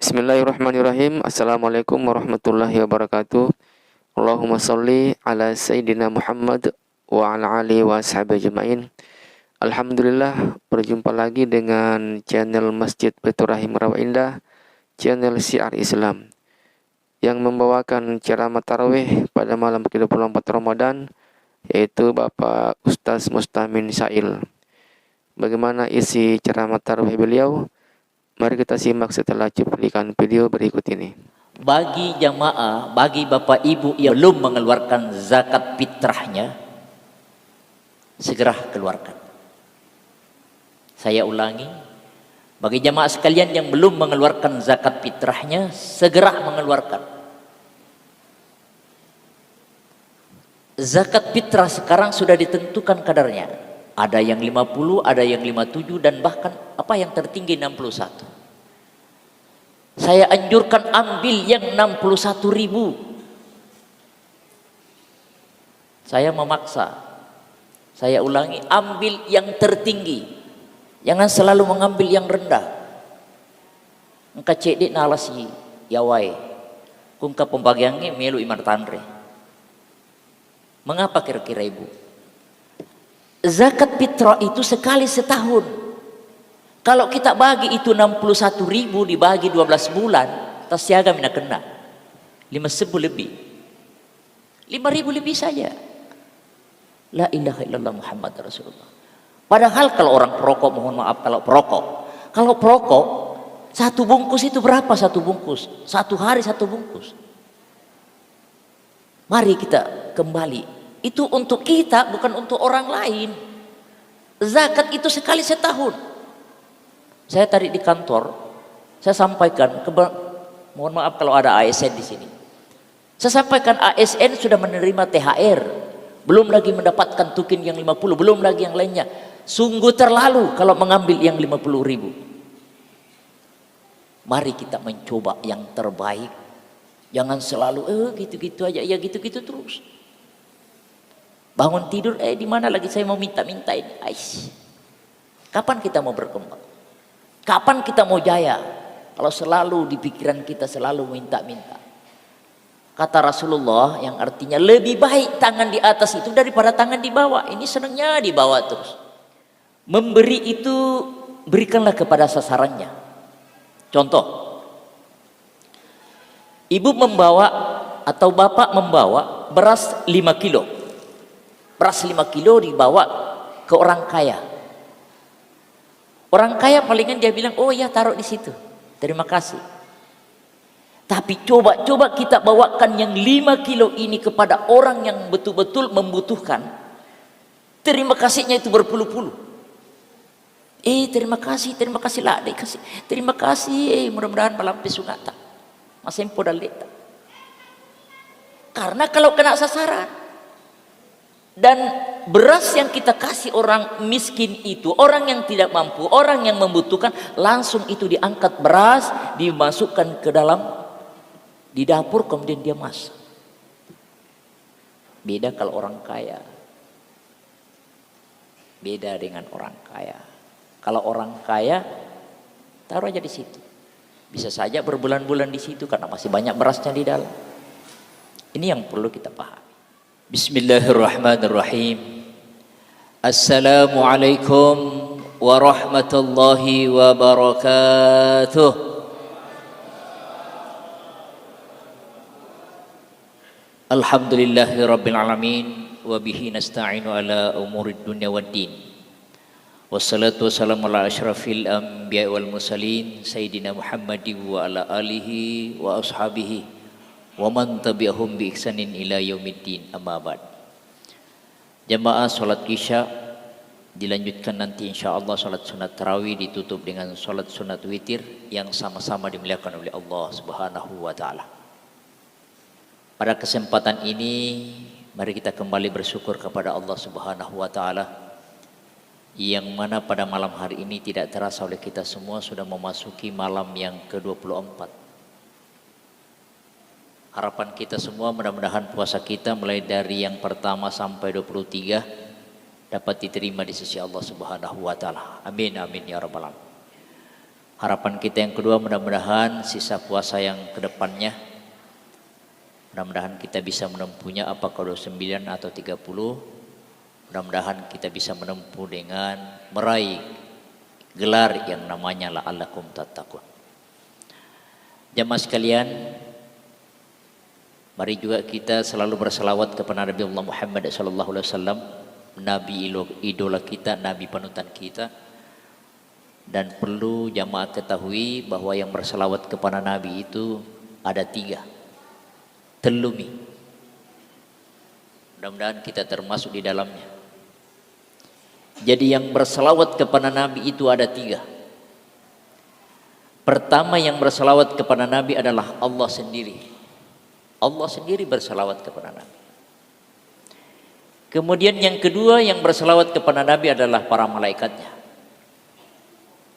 Bismillahirrahmanirrahim. Assalamualaikum warahmatullahi wabarakatuh. Allahumma salli ala Sayyidina Muhammad wa ala alihi wa ashabihi ajma'in. Alhamdulillah, berjumpa lagi dengan channel Masjid Baitur Rahim Rawa Indah, channel Syiar Islam, yang membawakan ceramah tarawih pada malam ke-24 Ramadan, yaitu Bapak Ustaz Mustamin Syail. Bagaimana isi ceramah tarawih beliau? Mari kita simak setelah cuplikan video berikut ini. Bagi jamaah, bagi bapak ibu yang belum mengeluarkan zakat fitrahnya, segera keluarkan. Saya ulangi, bagi jamaah sekalian yang belum mengeluarkan zakat fitrahnya, segera mengeluarkan. Zakat fitrah sekarang sudah ditentukan kadarnya. Ada yang 50, ada yang 57, dan bahkan apa yang tertinggi 61. Saya anjurkan ambil yang 61.000. Saya memaksa. Saya ulangi, ambil yang tertinggi. Jangan selalu mengambil yang rendah. Engka cedek nalasi yawai. Kungka pembagiannya melu imar tanre. Mengapa kira-kira ibu? Zakat fitrah itu sekali setahun. Kalau kita bagi itu 61.000 dibagi 12 bulan, tasiaga mina kena 5.000 lebih. 5.000 lebih saja. La ilaha illallah Muhammad Rasulullah. Padahal kalau orang perokok, mohon maaf kalau perokok satu bungkus itu berapa satu bungkus? Satu hari satu bungkus. Mari kita kembali. Itu untuk kita, bukan untuk orang lain. Zakat itu sekali setahun. Saya tadi di kantor, saya sampaikan, mohon maaf kalau ada ASN di sini. Saya sampaikan ASN sudah menerima THR, belum lagi mendapatkan tukin yang 50, belum lagi yang lainnya. Sungguh terlalu kalau mengambil yang 50.000. Mari kita mencoba yang terbaik. Jangan selalu gitu-gitu aja, ya gitu-gitu terus. Bangun tidur, di mana lagi saya mau minta-minta ini? Aish. Kapan kita mau berkembang? Kapan kita mau jaya? Kalau selalu di pikiran kita selalu minta-minta. Kata Rasulullah yang artinya lebih baik tangan di atas itu daripada tangan di bawah. Ini senangnya di bawah terus. Memberi itu berikanlah kepada sasarannya. Contoh, ibu membawa atau bapak membawa beras 5 kilo. Beras 5 kilo dibawa ke orang kaya. Orang kaya palingan dia bilang, oh ya taruh di situ. Terima kasih. Tapi coba kita bawakan yang 5 kilo ini kepada orang yang betul-betul membutuhkan. Terima kasihnya itu berpuluh-puluh. Terima kasih lah, kasih. Terima kasih, mudah-mudahan malam pesungata. Masempo daleta. Karena kalau kena sasaran. Dan beras yang kita kasih orang miskin itu, orang yang tidak mampu, orang yang membutuhkan, langsung itu diangkat beras, dimasukkan ke dalam, di dapur, kemudian dia masak. Beda kalau orang kaya. Beda dengan orang kaya. Kalau orang kaya, taruh aja di situ. Bisa saja berbulan-bulan di situ karena masih banyak berasnya di dalam. Ini yang perlu kita pahami. Bismillahirrahmanirrahim. Assalamualaikum warahmatullahi wabarakatuh. Alhamdulillahi rabbil alamin. Wabihi nasta'inu ala umurid dunya waddin. Wassalatu wassalamu ala ashrafil anbiya wal mursalin Sayyidina Muhammadin wa ala alihi wa ashabihi wa man tabi'ahum bi ihsanin ila yaumiddin, amma ba'd. Jamaah salat isya dilanjutkan nanti insyaallah. Salat sunat tarawih ditutup dengan salat sunat witir yang sama-sama dimuliakan oleh Allah Subhanahu wa taala. Pada kesempatan ini mari kita kembali bersyukur kepada Allah Subhanahu wa taala, yang mana pada malam hari ini tidak terasa oleh kita semua sudah memasuki malam yang ke-24. Harapan kita semua mudah-mudahan puasa kita mulai dari yang pertama sampai 23 dapat diterima di sisi Allah Subhanahu wa taala. Amin amin ya rabbal alamin. Harapan kita yang kedua, mudah-mudahan sisa puasa yang kedepannya, mudah-mudahan kita bisa menempuhnya apakah 29 atau 30. Mudah-mudahan kita bisa menempuh dengan meraih gelar yang namanya la'allakum tattaqun. Jamaah sekalian, mari juga kita selalu berselawat kepada Nabi Allah Muhammad SAW, Nabi idola kita, Nabi panutan kita. Dan perlu jamaah ketahui bahwa yang berselawat kepada Nabi itu ada 3. Telumi. Mudah-mudahan kita termasuk di dalamnya. Jadi yang berselawat kepada Nabi itu ada 3. Pertama yang berselawat kepada Nabi adalah Allah sendiri. Allah sendiri berselawat kepada Nabi. Kemudian yang kedua yang berselawat kepada Nabi adalah para malaikatnya.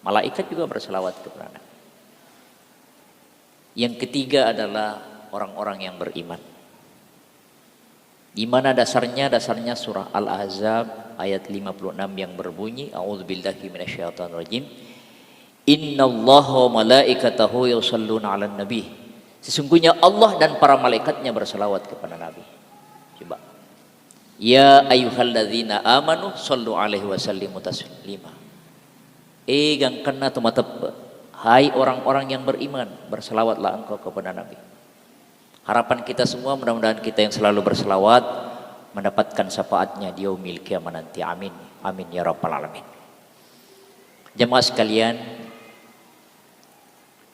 Malaikat juga berselawat kepada Nabi. Yang ketiga adalah orang-orang yang beriman. Di mana dasarnya? Dasarnya surah Al-Ahzab ayat 56 yang berbunyi, A'udzubillahi minasyaitonirrajim. Innallaha wa malaikatahu yusholluna 'alan nabi. Sesungguhnya Allah dan para malaikatnya berselawat kepada Nabi. Coba. Ya ayyuhalladzina amanu shollu 'alaihi wa sallimu taslima. Gang kena tumatep. Hai orang-orang yang beriman, berselawatlah engkau kepada Nabi. Harapan kita semua mudah-mudahan kita yang selalu berselawat mendapatkan syafaatnya di yaumil qiyamah nanti. Amin. Amin ya rabbal alamin. Jemaah sekalian,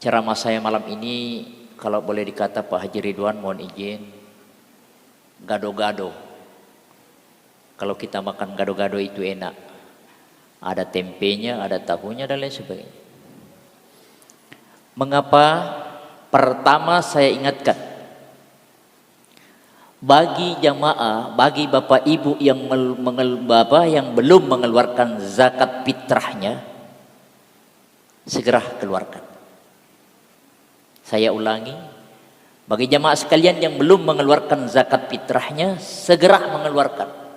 ceramah saya malam ini kalau boleh dikata Pak Haji Ridwan mohon izin gado-gado. Kalau kita makan gado-gado itu enak. Ada tempenya, ada tahunya dan lain sebagainya. Mengapa? Pertama saya ingatkan, bagi jamaah, bagi bapak ibu yang belum mengeluarkan zakat fitrahnya, segera keluarkan. Saya ulangi, bagi jamaah sekalian yang belum mengeluarkan zakat fitrahnya, segera mengeluarkan.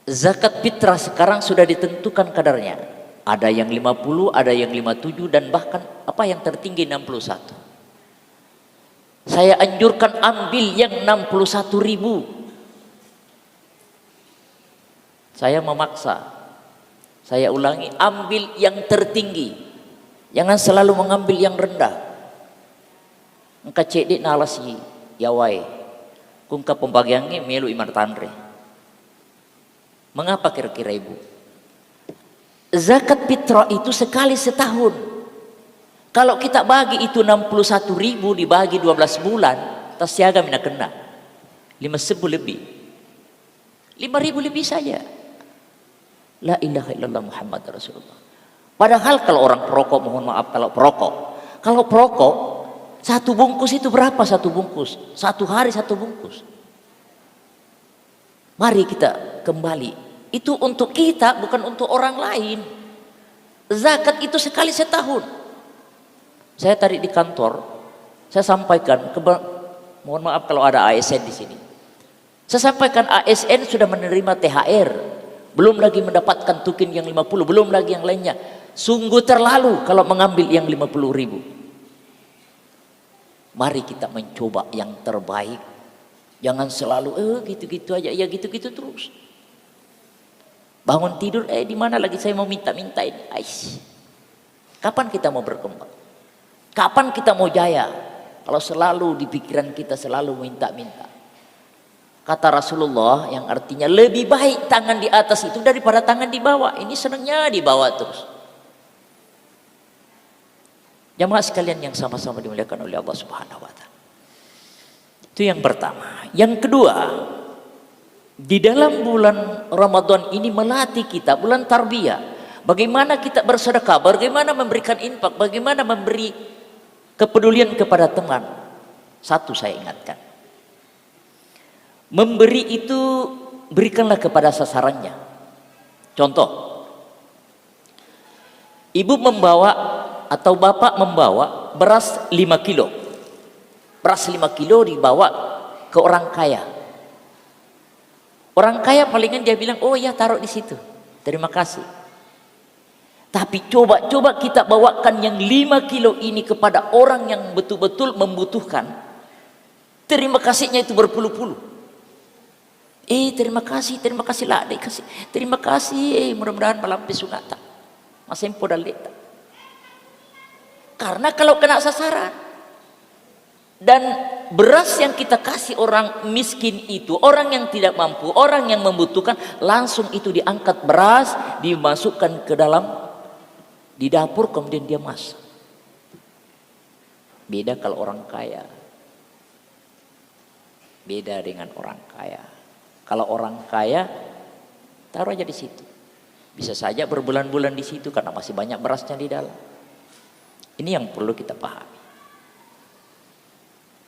Zakat fitrah sekarang sudah ditentukan kadarnya. Ada yang 50, ada yang 57 dan bahkan yang tertinggi 61. Saya anjurkan ambil yang 61.000. Saya memaksa. Saya ulangi, ambil yang tertinggi. Jangan selalu mengambil yang rendah. Engka cedek nalasi yawai. Kungka pembagiannya melu imar tanre. Mengapa kira-kira ibu? Zakat fitrah itu sekali setahun. Kalau kita bagi itu 61.000 dibagi 12 bulan, tasyaga mina kena 5.000 lebih. 5.000 lebih saja. La ilaha illallah Muhammad Rasulullah. Padahal kalau orang perokok, mohon maaf kalau perokok 1 bungkus itu berapa 1 bungkus? 1 hari 1 bungkus. Mari kita kembali. Itu untuk kita, bukan untuk orang lain. Zakat itu sekali setahun. Saya tadi di kantor, saya sampaikan, mohon maaf kalau ada ASN di sini. Saya sampaikan ASN sudah menerima THR, belum lagi mendapatkan tukin yang 50, belum lagi yang lainnya. Sungguh terlalu kalau mengambil yang 50.000. Mari kita mencoba yang terbaik. Jangan selalu gitu-gitu aja, ya gitu-gitu terus. Bangun tidur, di mana lagi saya mau minta-minta ini. Kapan kita mau berkembang? Kapan kita mau jaya? Kalau selalu di pikiran kita selalu minta-minta. Kata Rasulullah yang artinya lebih baik tangan di atas itu daripada tangan di bawah. Ini senangnya di bawah terus. Jamaah sekalian yang sama-sama dimuliakan oleh Allah Subhanahu wa taala. Itu yang pertama. Yang kedua, di dalam bulan Ramadan ini melatih kita, bulan tarbiyah, bagaimana kita bersedekah, bagaimana memberikan infak, bagaimana memberi kepedulian kepada teman. Satu saya ingatkan, memberi itu berikanlah kepada sasarannya. Contoh, ibu membawa atau bapak membawa beras 5 kilo. Beras 5 kilo dibawa ke orang kaya. Orang kaya palingan dia bilang, oh ya taruh di situ. Terima kasih. Tapi coba kita bawakan yang 5 kilo ini kepada orang yang betul-betul membutuhkan. Terima kasihnya itu berpuluh-puluh. Terima kasih lah, kasih. Terima kasih, mudah-mudahan malampi sunata. Masempo dalita. Karena kalau kena sasaran dan beras yang kita kasih orang miskin itu, orang yang tidak mampu, orang yang membutuhkan, langsung itu diangkat beras, dimasukkan ke dalam di dapur, kemudian dia masak. Beda kalau orang kaya. Beda dengan orang kaya. Kalau orang kaya, taruh aja di situ. Bisa saja berbulan-bulan di situ karena masih banyak berasnya di dalam. Ini yang perlu kita pahami.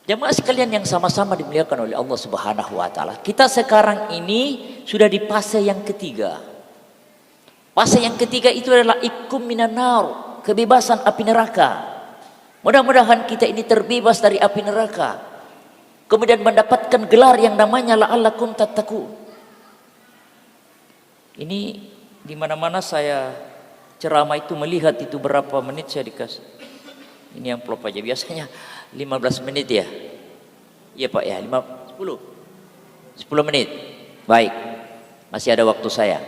Jamaah sekalian yang sama-sama dimuliakan oleh Allah Subhanahu wa taala. Kita sekarang ini sudah di fase yang ketiga. Fase yang ketiga itu adalah ikum minan nar, kebebasan api neraka. Mudah-mudahan kita ini terbebas dari api neraka. Kemudian mendapatkan gelar yang namanya la'allakum tattaqun. Ini di mana-mana saya ceramah itu melihat itu berapa menit saya dikasih. Ini yang amplop aja biasanya 15 menit ya. Iya Pak ya, 10 menit. Baik. Masih ada waktu saya.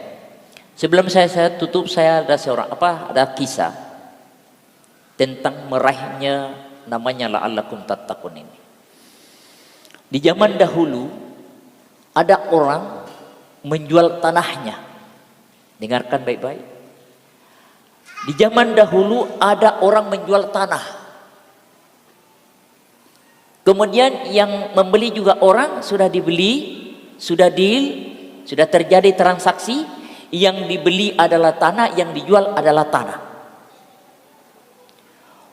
Sebelum saya tutup, saya ada kisah tentang meraihnya namanya la'allakum tattaqun ini. Di zaman dahulu ada orang menjual tanahnya. Dengarkan baik-baik. Di zaman dahulu ada orang menjual tanah. Kemudian yang membeli juga orang, sudah dibeli, sudah deal, sudah terjadi transaksi. Yang dibeli adalah tanah, yang dijual adalah tanah.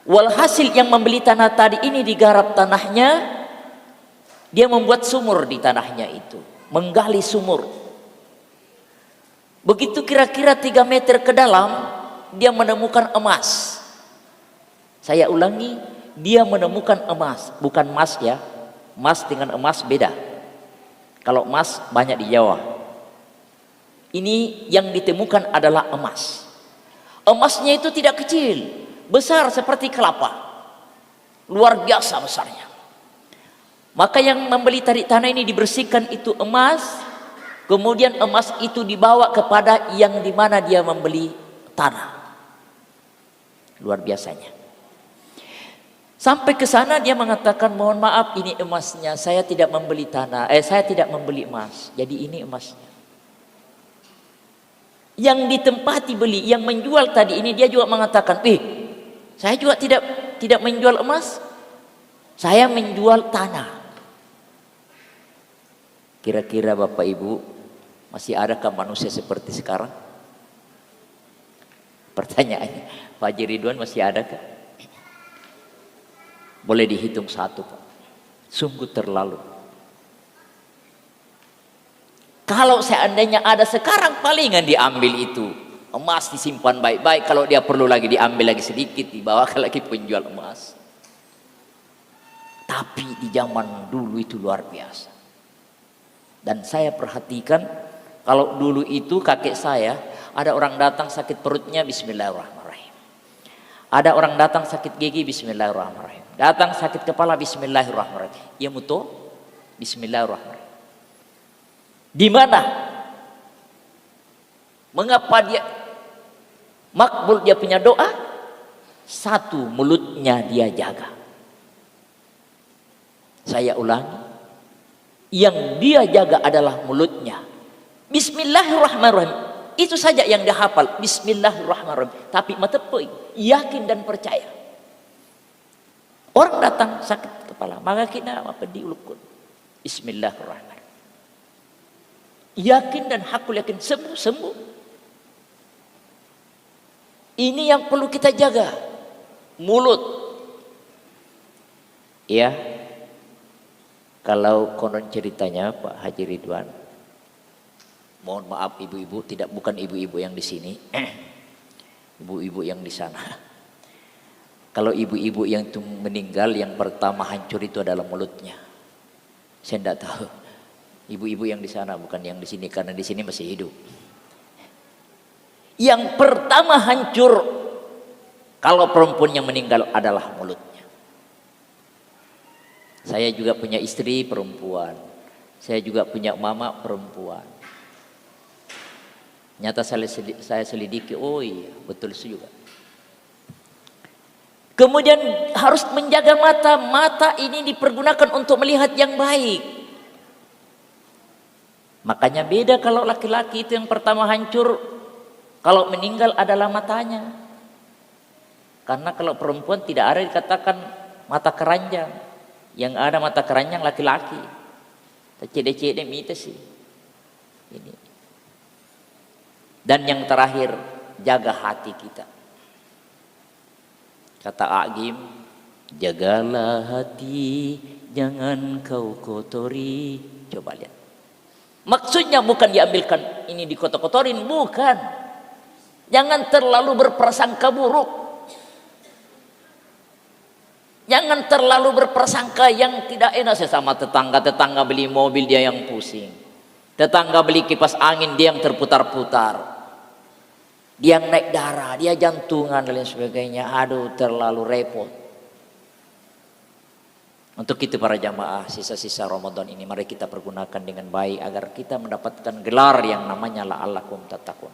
Walhasil yang membeli tanah tadi ini digarap tanahnya, dia membuat sumur di tanahnya itu, menggali sumur. Begitu kira-kira 3 meter ke dalam, dia menemukan emas. Saya ulangi, dia menemukan emas, bukan emas ya. Emas dengan emas beda. Kalau emas banyak di Jawa. Ini yang ditemukan adalah emas. Emasnya itu tidak kecil, besar seperti kelapa. Luar biasa besarnya. Maka yang membeli tanah ini dibersihkan itu emas, kemudian emas itu dibawa kepada yang dimana dia membeli tanah. Luar biasanya. Sampai ke sana dia mengatakan, mohon maaf ini emasnya, saya tidak membeli tanah, saya tidak membeli emas, jadi ini emasnya. Yang ditempati beli, yang menjual tadi ini dia juga mengatakan, saya juga tidak menjual emas, saya menjual tanah. Kira-kira Bapak Ibu, masih adakah manusia seperti sekarang? Pertanyaannya, Pak Haji Ridwan masih adakah? Boleh dihitung 1 Pak. Sungguh terlalu. Kalau seandainya ada sekarang, palingan diambil itu. Emas disimpan baik-baik, kalau dia perlu lagi diambil lagi sedikit, dibawa lagi penjual emas. Tapi di zaman dulu itu luar biasa. Dan saya perhatikan, kalau dulu itu kakek saya, ada orang datang sakit perutnya, bismillahirrahmanirrahim. Ada orang datang sakit gigi, bismillahirrahmanirrahim. Datang sakit kepala, bismillahirrahmanirrahim. Ya muto, bismillahirrahmanirrahim. Di mana? Mengapa dia makbul dia punya doa? 1, mulutnya dia jaga. Saya ulangi, yang dia jaga adalah mulutnya. Bismillahirrahmanirrahim. Itu saja yang dia hafal, bismillahirrahmanirrahim. Tapi matepoi, yakin dan percaya. Orang datang sakit kepala, maka kita apa diulukun. Bismillahirrahmanirrahim. Yakin dan hakul yakin, sembuh. Ini yang perlu kita jaga. Mulut. Ya. Kalau konon ceritanya Pak Haji Ridwan, mohon maaf ibu-ibu, bukan ibu-ibu yang di sini, ibu-ibu yang di sana. Kalau ibu-ibu yang itu meninggal, yang pertama hancur itu adalah mulutnya. Saya tidak tahu. Ibu-ibu yang di sana, bukan yang di sini, karena di sini masih hidup. Yang pertama hancur kalau perempuan yang meninggal adalah mulutnya. Saya juga punya istri perempuan. Saya juga punya mama perempuan. Nyata saya selidiki, oh iya betul juga. Kemudian harus menjaga mata. Mata ini dipergunakan untuk melihat yang baik. Makanya beda kalau laki-laki itu yang pertama hancur, kalau meninggal adalah matanya. Karena kalau perempuan tidak ada dikatakan mata keranjang. Yang ada mata keranjang laki-laki. Cede-cede mite sih. Ini. Dan yang terakhir, jaga hati kita. Kata Agim, jagalah hati, jangan kau kotori. Coba lihat. Maksudnya bukan diambilkan ini dikotor-kotorin, bukan. Jangan terlalu berprasangka buruk. Jangan terlalu berprasangka yang tidak enak. Sesama tetangga beli mobil, dia yang pusing. Tetangga beli kipas angin, dia yang terputar-putar. Dia yang naik darah, dia jantungan dan lain sebagainya. Aduh, terlalu repot. Untuk itu para jamaah, sisa-sisa Ramadan ini mari kita pergunakan dengan baik agar kita mendapatkan gelar yang namanya la'allakum tattaqun.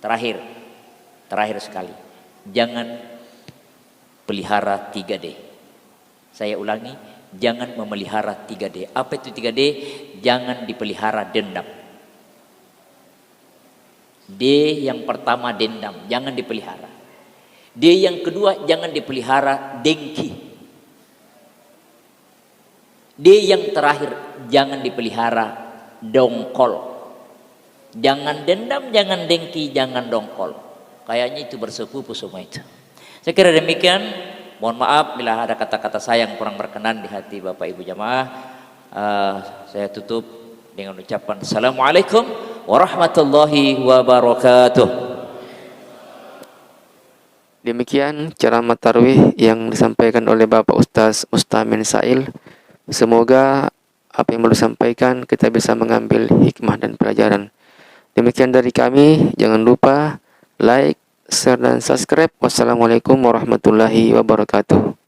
Terakhir sekali, jangan pelihara 3D. Saya ulangi, jangan memelihara 3D. Apa itu 3D? Jangan dipelihara dendam. D yang pertama dendam, jangan dipelihara. D yang kedua jangan dipelihara dengki. D yang terakhir jangan dipelihara dongkol. Jangan dendam, jangan dengki, jangan dongkol. Kayaknya itu bersepupu semua itu. Saya kira demikian. Mohon maaf bila ada kata-kata saya yang kurang berkenan di hati Bapak Ibu jamaah. Saya tutup dengan ucapan Assalamualaikum warahmatullahi wabarakatuh. Demikian ceramah tarawih yang disampaikan oleh Bapak Ustaz Mustamin Sail. Semoga apa yang beliau sampaikan kita bisa mengambil hikmah dan pelajaran. Demikian dari kami, jangan lupa like, share dan subscribe. Wassalamualaikum warahmatullahi wabarakatuh.